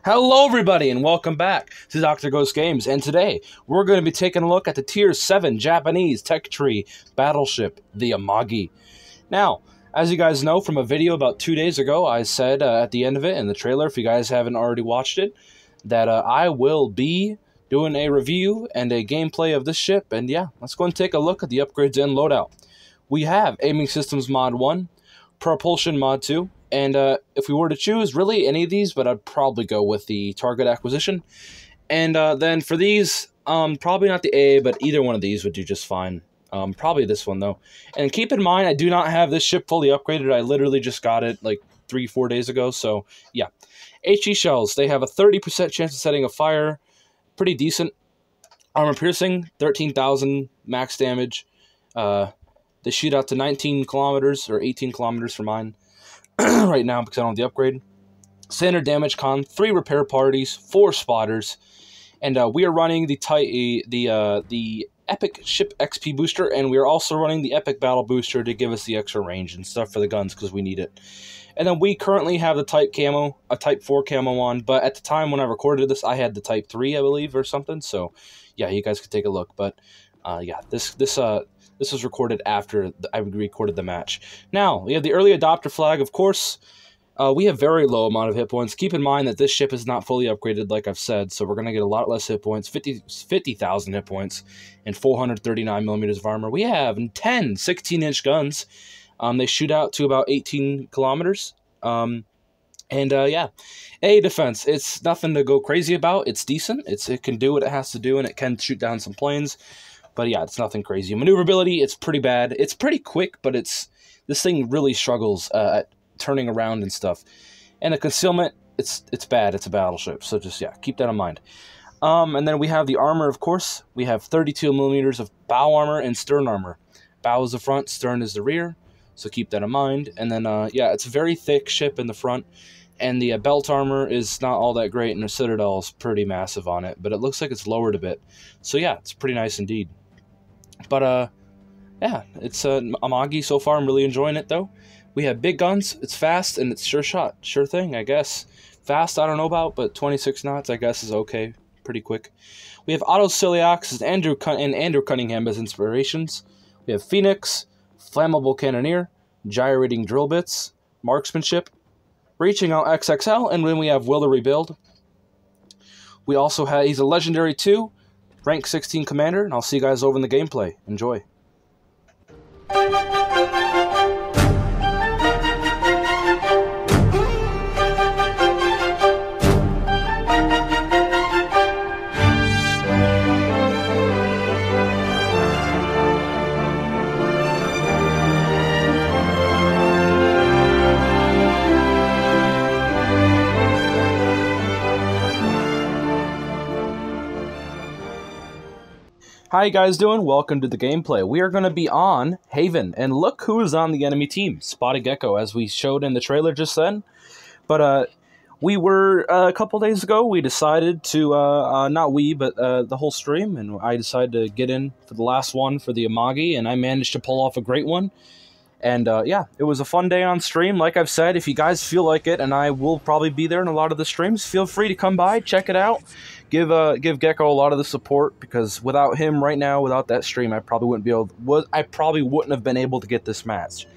Hello everybody and welcome back to Dr. Ghost Games, and today we're going to be taking a look at the Tier 7 Japanese tech tree battleship, the Amagi. Now, as you guys know from a video about 2 days ago, I said at the end of it in the trailer, if you guys haven't already watched it, that I will be doing a review and a gameplay of this ship, and yeah, let's go and take a look at the upgrades and loadout. We have Aiming Systems Mod 1, Propulsion Mod 2, and if we were to choose, really any of these, but I'd probably go with the Target Acquisition. And then for these, probably not the A, but either one of these would do just fine. Probably this one, though. And keep in mind, I do not have this ship fully upgraded. I literally just got it like 3-4 days ago, so yeah. HE shells, they have a 30% chance of setting a fire. Pretty decent. Armor piercing, 13,000 max damage. They shoot out to 19 kilometers, or 18 kilometers for mine. Right now because I don't have the upgrade. Standard damage con, 3 repair parties, 4 spotters, and we are running the Epic Ship XP booster, and we are also running the Epic Battle booster to give us the extra range and stuff for the guns because we need it. And then we currently have the Type camo, a Type 4 camo on, but at the time when I recorded this, I had the Type 3, I believe, or something. So yeah, you guys could take a look. But yeah, this was recorded after I recorded the match. Now, we have the early adopter flag, of course. We have very low amount of hit points. Keep in mind that this ship is not fully upgraded, like I've said, so we're going to get a lot less hit points, 50,000 hit points, and 439 millimeters of armor. We have 10 16-inch guns. They shoot out to about 18 kilometers. Yeah, A, defense. It's nothing to go crazy about. It's decent. It can do what it has to do, and it can shoot down some planes. But yeah, it's nothing crazy. Maneuverability, it's pretty bad. It's pretty quick, but this thing really struggles at turning around and stuff. And the concealment, it's bad. It's a battleship, so just, yeah, keep that in mind. And then we have the armor, of course. We have 32 millimeters of bow armor and stern armor. Bow is the front, stern is the rear, so keep that in mind. And then, yeah, it's a very thick ship in the front. And the belt armor is not all that great, and the citadel is pretty massive on it, but it looks like it's lowered a bit. So yeah, it's pretty nice indeed. But, yeah, it's Amagi so far. I'm really enjoying it, though. We have big guns, it's fast, and it's sure shot. Sure thing, I guess. Fast, I don't know about, but 26 knots, I guess, is okay. Pretty quick. We have Otto Ciliax and Andrew Cunningham as inspirations. We have Phoenix, Flammable Cannoneer, Gyrating Drill Bits, Marksmanship, Reaching Out XXL, and then we have Will to Rebuild. We also have, he's a Legendary 2, Rank 16 Commander, and I'll see you guys over in the gameplay. Enjoy. How you guys doing? Welcome to the gameplay. We are going to be on Haven, and look who is on the enemy team. Spotted Gecko, as we showed in the trailer just then. But we were, a couple days ago, we decided to, not we, but the whole stream, and I decided to get in for the last one for the Amagi, and I managed to pull off a great one. And yeah, it was a fun day on stream. Like I've said, if you guys feel like it, and I will probably be there in a lot of the streams, feel free to come by, check it out. Give Gecko a lot of the support, because without him right now, without that stream, I probably wouldn't have been able to get this match.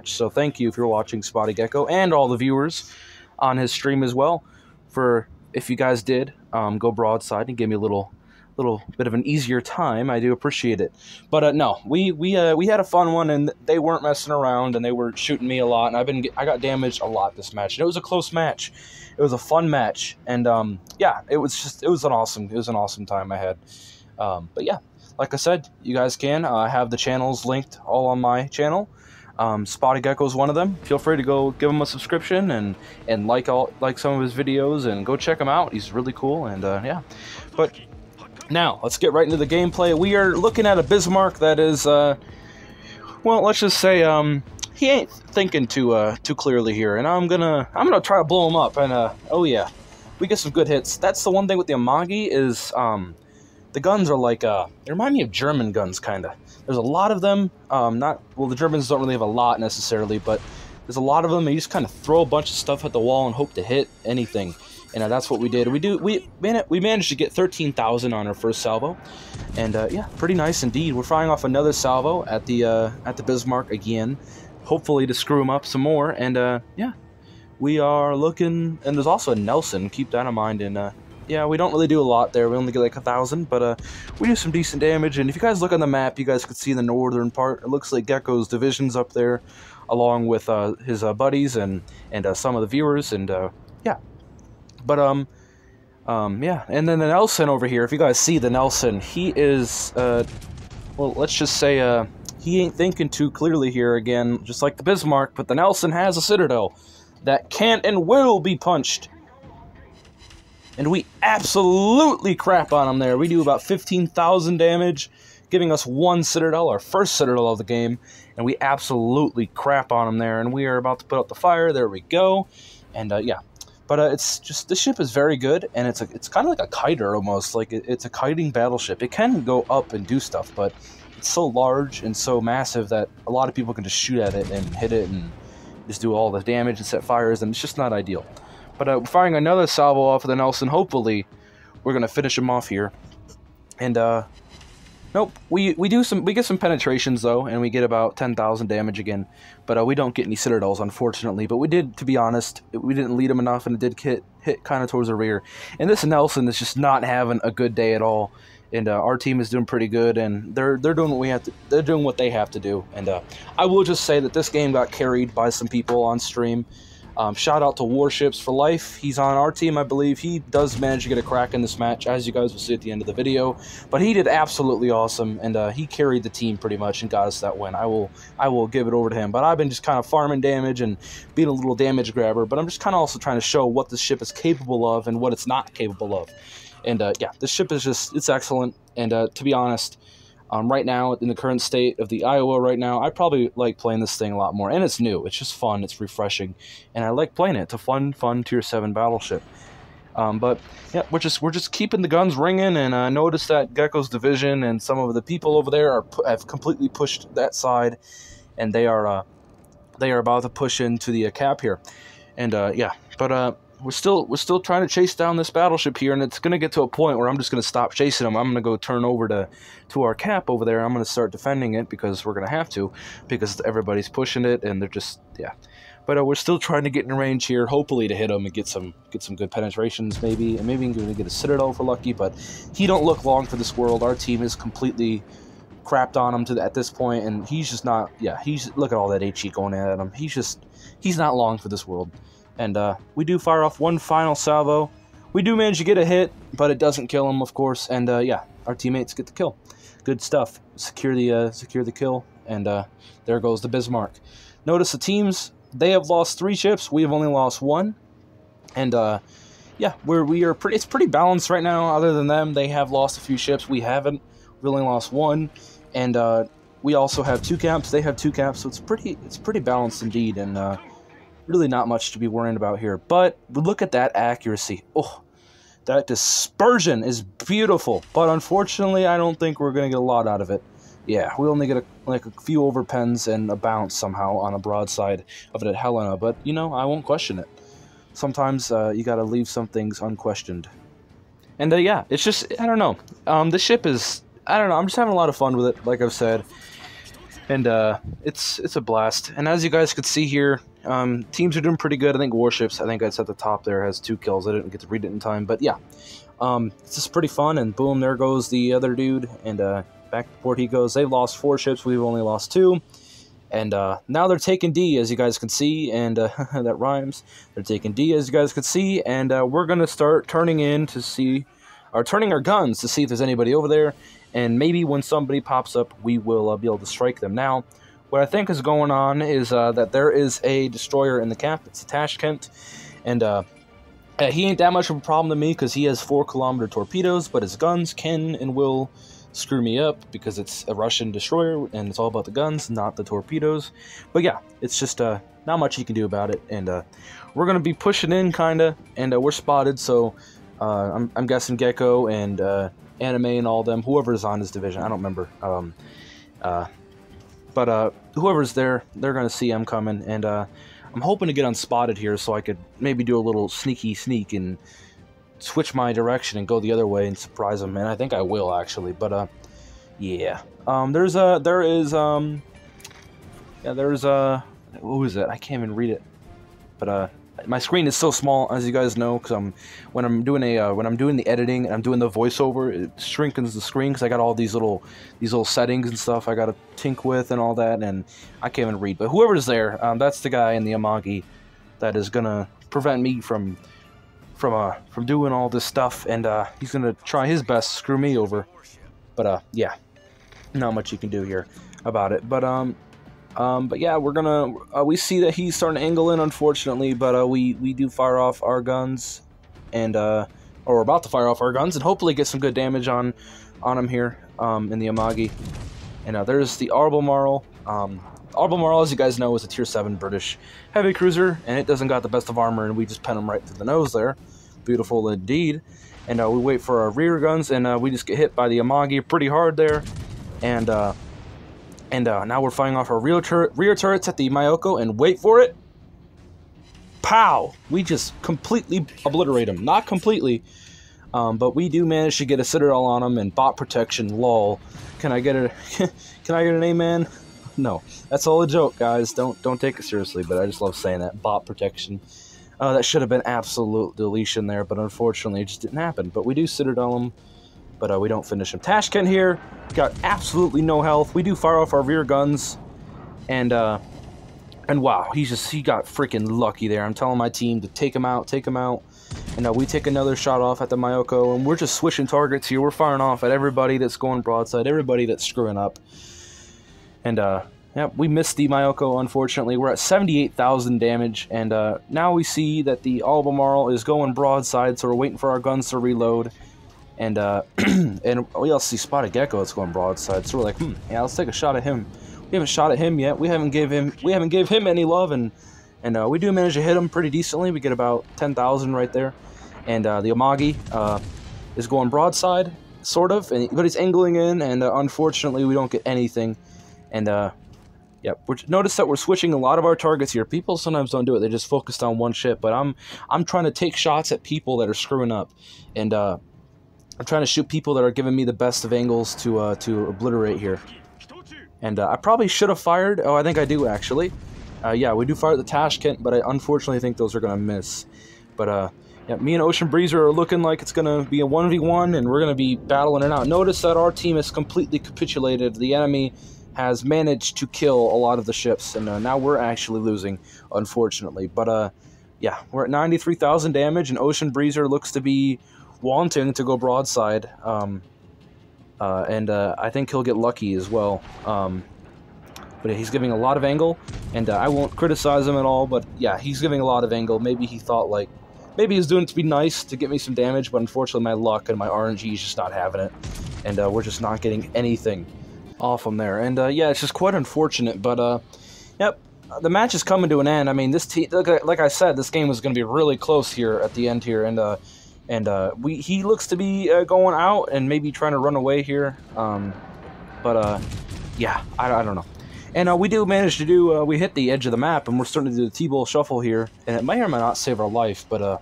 So thank you if you're watching Spotted Gecko, and all the viewers on his stream as well. For if you guys did go broadside and give me a little bit of an easier time, I do appreciate it. But no, we had a fun one, and they weren't messing around, and they were shooting me a lot, and I got damaged a lot this match. And it was a close match. It was a fun match, and yeah, it was an awesome time I had. But yeah, like I said, you guys can have the channels linked all on my channel. Spotted Gecko is one of them. Feel free to go give him a subscription and like some of his videos and go check him out. He's really cool, and yeah. But now let's get right into the gameplay. We are looking at a Bismarck that is, well, let's just say he ain't thinking too clearly here, and I'm gonna try to blow him up. And oh yeah, we get some good hits. That's the one thing with the Amagi is the guns are like they remind me of German guns kind of. There's a lot of them. The Germans don't really have a lot necessarily, but there's a lot of them. And you just kind of throw a bunch of stuff at the wall and hope to hit anything. and that's what we did. We managed to get 13,000 on our first salvo, and yeah, pretty nice indeed. We're firing off another salvo at the Bismarck again, hopefully to screw him up some more. And yeah, we are looking, and there's also a Nelson. Keep that in mind. And yeah, we don't really do a lot there. We only get like 1,000, but we do some decent damage. And if you guys look on the map, you guys can see the northern part. It looks like Gecko's division's up there, along with his buddies and some of the viewers. And yeah, but yeah. And then the Nelson over here. If you guys see the Nelson, he is well, let's just say he ain't thinking too clearly here again, just like the Bismarck. But the Nelson has a Citadel that can and will be punched. And we absolutely crap on him there. We do about 15,000 damage, giving us one Citadel, our first Citadel of the game. And we absolutely crap on him there. And we are about to put out the fire. There we go. And yeah. But it's just, this ship is very good. And it's kind of like a kiter almost. Like it's a kiting battleship. It can go up and do stuff, but it's so large and so massive that a lot of people can just shoot at it and hit it and just do all the damage and set fires. And it's just not ideal. But we're firing another salvo off of the Nelson. Hopefully, we're gonna finish him off here. And nope, we get some penetrations though, and we get about 10,000 damage again. But we don't get any Citadels, unfortunately. But we did, to be honest, we didn't lead him enough, and it did hit kind of towards the rear. And this Nelson is just not having a good day at all. And our team is doing pretty good, and they're doing what we have to. They're doing what they have to do. And I will just say that this game got carried by some people on stream. Shout out to Warships for life. He's on our team, I believe. He does manage to get a crack in this match, as you guys will see at the end of the video. But he did absolutely awesome, and he carried the team pretty much and got us that win. I will give it over to him. But I've been just kind of farming damage and being a little damage grabber. But I'm just kind of also trying to show what this ship is capable of and what it's not capable of. And yeah, this ship is just, it's excellent. And to be honest, right now, in the current state of the Iowa right now, I probably like playing this thing a lot more. And it's new. It's just fun. It's refreshing. And I like playing it. It's a fun Tier 7 battleship. But yeah, we're just keeping the guns ringing. And I noticed that Gecko's division and some of the people over there have completely pushed that side. And they are about to push into the cap here. And yeah, but we're still trying to chase down this battleship here, and it's going to get to a point where I'm just going to stop chasing them. I'm going to go turn over to our cap over there. I'm going to start defending it because we're going to have to, because everybody's pushing it, and they're just, yeah. But we're still trying to get in range here, hopefully to hit them and get some good penetrations, maybe, and maybe going to get a Citadel for lucky. But he don't look long for this world. Our team is completely crapped on him at this point, and he's just not. Yeah, look at all that HE going at him. He's not long for this world. And we do fire off one final salvo. We do manage to get a hit, but it doesn't kill him, of course. And yeah, our teammates get the kill. Good stuff. Secure the kill, and there goes the Bismarck. Notice the teams; they have lost 3 ships. We have only lost 1. And yeah, it's pretty balanced right now. Other than them, they have lost a few ships. We haven't. We only lost 1, and we also have 2 caps. They have 2 caps, so it's pretty balanced indeed. And really not much to be worrying about here. But look at that accuracy. Oh, that dispersion is beautiful. But unfortunately, I don't think we're going to get a lot out of it. Yeah, we only get like a few overpens and a bounce somehow on a broadside of it at Helena. But, you know, I won't question it. Sometimes you got to leave some things unquestioned. And yeah, it's just, I don't know. The ship is, I don't know, I'm just having a lot of fun with it, like I've said. And it's a blast. And as you guys could see here, teams are doing pretty good. I think Warships, I think it's at the top there, has 2 kills. I didn't get to read it in time, but yeah. It's just pretty fun, and boom, there goes the other dude, and back to port he goes. They've lost 4 ships, we've only lost 2. And now they're taking D, as you guys can see, and that rhymes. They're taking D, as you guys can see, and we're going to start turning our guns to see if there's anybody over there. And maybe when somebody pops up, we will be able to strike them. Now, what I think is going on is that there is a destroyer in the cap. It's a Tashkent. And he ain't that much of a problem to me because he has 4-kilometer torpedoes, but his guns can and will screw me up because it's a Russian destroyer, and it's all about the guns, not the torpedoes. But yeah, it's just not much you can do about it. And we're going to be pushing in, kind of, and we're spotted, so I'm guessing Gecko and Anime and all them, whoever's on his division, I don't remember. But whoever's there, they're gonna see I'm coming, and I'm hoping to get unspotted here so I could maybe do a little sneaky sneak and switch my direction and go the other way and surprise him. And I think I will, actually. But, yeah. There is, who is it? I can't even read it. But, my screen is so small, as you guys know, because when I'm doing the editing and I'm doing the voiceover, it shrinkens the screen because I got all these little settings and stuff I got to tink with and all that, and I can't even read. But whoever's there, that's the guy in the Amagi that is gonna prevent me from doing all this stuff, and he's gonna try his best to screw me over. But yeah, not much you can do here about it. But yeah, we're gonna, we see that he's starting to angle in, unfortunately, but we do fire off our guns, and, or we're about to fire off our guns, and hopefully get some good damage on him here, in the Amagi. And there's the Albemarle. Albemarle, as you guys know, is a Tier 7 British heavy cruiser, and it doesn't got the best of armor, and we just pen him right through the nose there. Beautiful indeed. And we wait for our rear guns, and we just get hit by the Amagi pretty hard there, and now we're firing off our rear turrets at the Mayoko, and wait for it. Pow! We just completely obliterate him. Not completely, but we do manage to get a Citadel on him and bot protection. Lol. Can I get an amen? No, that's all a joke, guys. Don't take it seriously. But I just love saying that, bot protection. That should have been absolute deletion there, but unfortunately it just didn't happen. But we do Citadel him. But we don't finish him. Tashkent here got absolutely no health. We do fire off our rear guns, and wow, he got freaking lucky there. I'm telling my team to take him out, and we take another shot off at the Mayoko, and we're just switching targets here. We're firing off at everybody that's going broadside, everybody that's screwing up, and yeah, we missed the Mayoko, unfortunately. We're at 78,000 damage, and now we see that the Albemarle is going broadside, so we're waiting for our guns to reload. And and we also see Spotted Gecko that's going broadside, so we're like, yeah, let's take a shot at him. We haven't shot at him yet. We haven't gave him any love, and we do manage to hit him pretty decently. We get about 10,000 right there, and the Amagi is going broadside, sort of, but he's angling in, and unfortunately we don't get anything. And yeah, notice that we're switching a lot of our targets here. People sometimes don't do it; they just focused on one ship. But I'm trying to take shots at people that are screwing up, and I'm trying to shoot people that are giving me the best of angles to obliterate here. And I probably should have fired. Oh, I think I do, actually. Yeah, we do fire at the Tashkent, but I unfortunately think those are going to miss. But yeah, me and Ocean Breezer are looking like it's going to be a 1v1, and we're going to be battling it out. Notice that our team has completely capitulated. The enemy has managed to kill a lot of the ships, and now we're actually losing, unfortunately. But yeah, we're at 93,000 damage, and Ocean Breezer looks to be wanting to go broadside, and I think he'll get lucky as well. But he's giving a lot of angle, and I won't criticize him at all, but yeah, he's giving a lot of angle. Maybe he thought, like, maybe he's doing it to be nice, to get me some damage, but unfortunately my luck and my RNG is just not having it, and we're just not getting anything off him there. And yeah, it's just quite unfortunate, but yep, the match is coming to an end. I mean, this team, like I said, this game was going to be really close here at the end here, and he looks to be going out and maybe trying to run away here, but yeah, I don't know. And we do manage to do, we hit the edge of the map, and we're starting to do the T-Bowl Shuffle here, and it may or may not save our life, but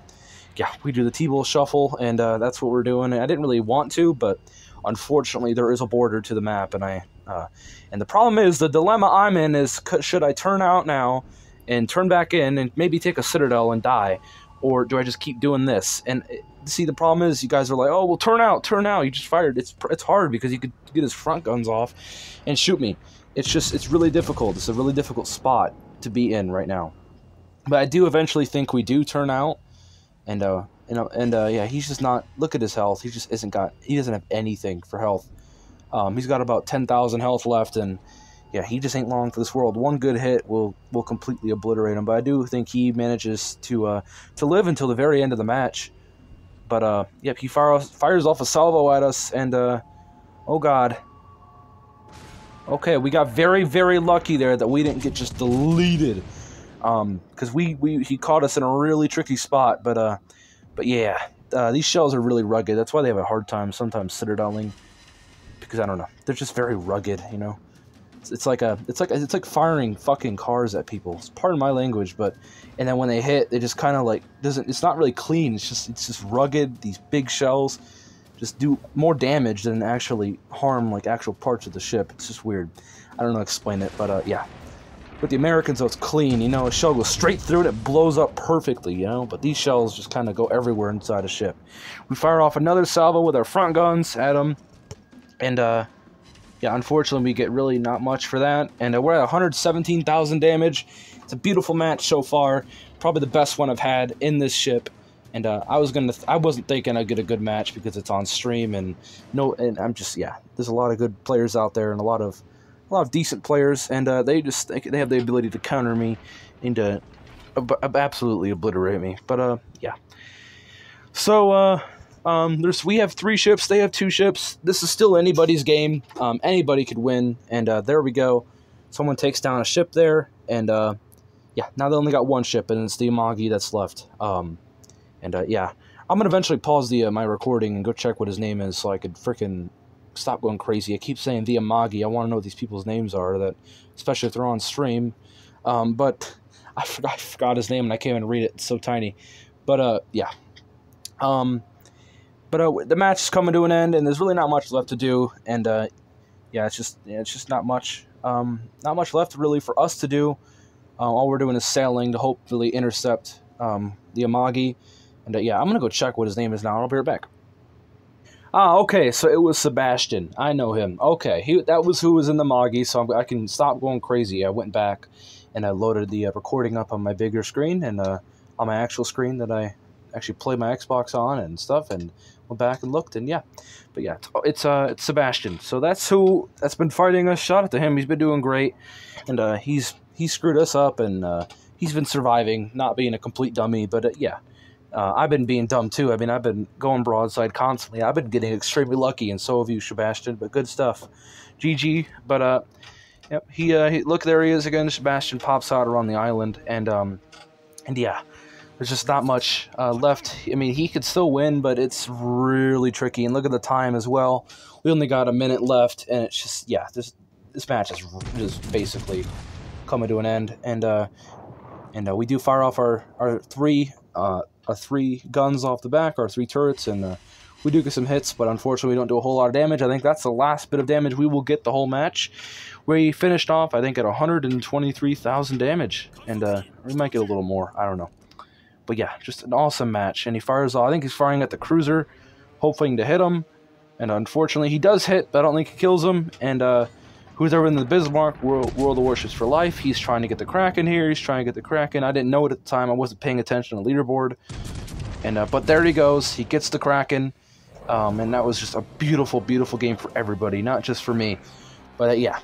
yeah, we do the T-Bowl Shuffle, and that's what we're doing. And I didn't really want to, but unfortunately there is a border to the map, and and the problem is, the dilemma I'm in is, should I turn out now and turn back in and maybe take a Citadel and die, or do I just keep doing this? And see, the problem is, you guys are like, oh, well, turn out, you just fired. It's hard because he could get his front guns off and shoot me. It's really difficult. It's a really difficult spot to be in right now. But I do eventually think we do turn out, and yeah, he's just not. Look at his health. He just he doesn't have anything for health. He's got about 10,000 health left, and yeah, he just ain't long for this world. One good hit will completely obliterate him. But I do think he manages to live until the very end of the match. But yep, he fires off a salvo at us, and oh god. Okay, we got very, very lucky there that we didn't get just deleted, because he caught us in a really tricky spot. But yeah, these shells are really rugged. That's why they have a hard time sometimes citadeling, because I don't know, they're just very rugged, you know. It's like firing fucking cars at people. It's part of my language, but and then when they hit, they just kind of like doesn't. It's not really clean. It's just rugged. These big shells just do more damage than actually harm like actual parts of the ship. It's just weird. I don't know how to explain it, but yeah. With the Americans, though, it's clean. You know, a shell goes straight through it, it blows up perfectly, you know? But these shells just kind of go everywhere inside a ship. We fire off another salvo with our front guns at them. And, yeah, unfortunately, we get really not much for that. And we're at 117,000 damage. It's a beautiful match so far. Probably the best one I've had in this ship. And I wasn't thinking I'd get a good match because it's on stream. And I'm just, yeah, there's a lot of good players out there and a lot of decent players, and they have the ability to counter me and to absolutely obliterate me. But yeah. So we have 3 ships, they have 2 ships. This is still anybody's game. Anybody could win, and there we go. Someone takes down a ship there, and yeah, now they only got 1 ship, and it's the Amagi that's left. Yeah, I'm gonna eventually pause my recording and go check what his name is, so I could frickin' stop going crazy. I keep saying VII AMAGI. I want to know what these people's names are, that especially if they're on stream. But I forgot his name and I can't even read it. It's so tiny. But yeah. The match is coming to an end, and there's really not much left to do. And yeah, it's just not much left really for us to do. All we're doing is sailing to hopefully intercept the Amagi. And yeah, I'm gonna go check what his name is now. I'll be right back. Ah, okay, so it was Sebastian. I know him. Okay, that was who was in the Amagi, so I can stop going crazy. I went back and I loaded the recording up on my bigger screen and on my actual screen that I actually play my Xbox on and stuff, and went back and looked, and yeah. But yeah, it's Sebastian. So that's been fighting us. Shout out to him. He's been doing great, and he screwed us up, and he's been surviving, not being a complete dummy. But yeah. I've been being dumb too. I mean, I've been going broadside constantly. I've been getting extremely lucky, and so have you, Sebastian. But good stuff, GG. But yep, he look, there he is again. Sebastian pops out around the island, and yeah, there's just not much left. I mean, he could still win, but it's really tricky. And look at the time as well. We only got a minute left, and it's just, yeah, this match is just basically coming to an end. And we do fire off our 3 guns off the back, our 3 turrets, and we do get some hits, but unfortunately we don't do a whole lot of damage. I think that's the last bit of damage we will get the whole match. We finished off, I think, at 123,000 damage, and we might get a little more, I don't know. But yeah, just an awesome match, and he fires off. I think he's firing at the cruiser, hoping to hit him, and unfortunately he does hit, but I don't think he kills him, and who's ever in the Bismarck, World of Warships for life. He's trying to get the Kraken here. He's trying to get the Kraken. I didn't know it at the time. I wasn't paying attention to the leaderboard. And but there he goes. He gets the Kraken. And that was just a beautiful, beautiful game for everybody, not just for me. But yeah,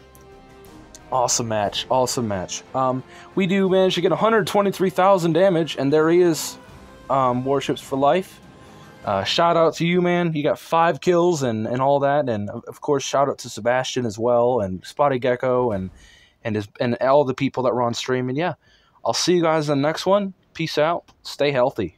awesome match. Awesome match. We do manage to get 123,000 damage, and there he is. Warships for life. Shout out to you, man. You got 5 kills and all that, and of course, shout out to Sebastian as well, and Spotted Gecko, and all the people that were on stream. And yeah, I'll see you guys in the next one. Peace out. Stay healthy.